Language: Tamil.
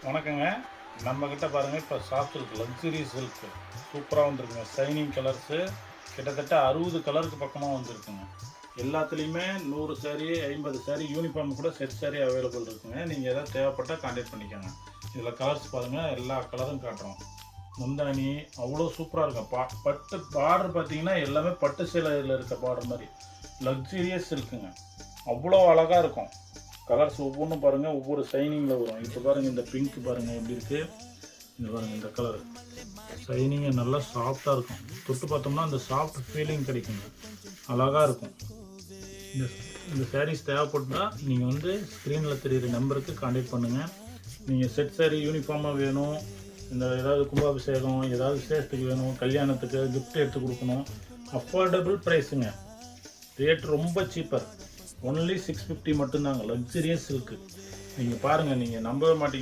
வணக்கங்க. நம்மக்கிட்ட பாருங்கள், இப்போ சாஃப்ட் சில்க், லக்ஸுரி சில்க் சூப்பராக வந்துருக்குங்க. ஷைனிங் கலர்ஸு கிட்டத்தட்ட 60 கலருக்கு பக்கமாக வந்துருக்குங்க. எல்லாத்துலேயுமே 100 சாரீ 50 சாரீ யூனிஃபார்ம் கூட செட் சாரீ அவைலபிள் இருக்குங்க. நீங்கள் எதாவது தேவைப்பட்டால் கான்டாக்ட் பண்ணிக்கோங்க. இதில் கலர்ஸ் பாருங்கள், எல்லா கலரும் காட்டுறோம். முந்தானி அவ்வளோ சூப்பராக இருக்கும். பட்டு பார்டர் பார்த்தீங்கன்னா எல்லாமே பட்டு சேலையில் இருக்க பார்டர் மாதிரி லக்ஸுரியஸ் சில்க்குங்க. அவ்வளோ அழகாக இருக்கும். கலர்ஸ் ஒவ்வொன்றும் பாருங்கள், ஒவ்வொரு ஷைனிங்கில் வரும். இப்போ பாருங்கள், இந்த பிங்க் பாருங்கள் எப்படி இருக்குது. இந்த பாருங்கள், இந்த கலர் ஷைனிங்கு நல்லா சாஃப்டாக இருக்கும். தொட்டு பார்த்தோம்னா அந்த சாஃப்ட் ஃபீலிங் கிடைக்குங்க. அழகாக இருக்கும். இந்த இந்த சாரீஸ் தேவைப்பட்டால் நீங்கள் ஸ்க்ரீனில் தெரியுற நம்பருக்கு கான்டாக்ட் பண்ணுங்கள். நீங்கள் செட் சாரீ யூனிஃபார்மாக வேணும், இந்த ஏதாவது கும்பாபிஷேகம், ஏதாவது விசேஷத்துக்கு வேணும், கல்யாணத்துக்கு கிஃப்ட் எடுத்து கொடுக்கணும். அஃபோர்டபுள் ப்ரைஸுங்க. ரேட் ரொம்ப சீப்பர். ஒன்லி 650 மட்டும்தாங்க. Luxurious silk. நீங்கள் பாருங்கள், நீங்கள் நம்பவே மாட்டீங்க.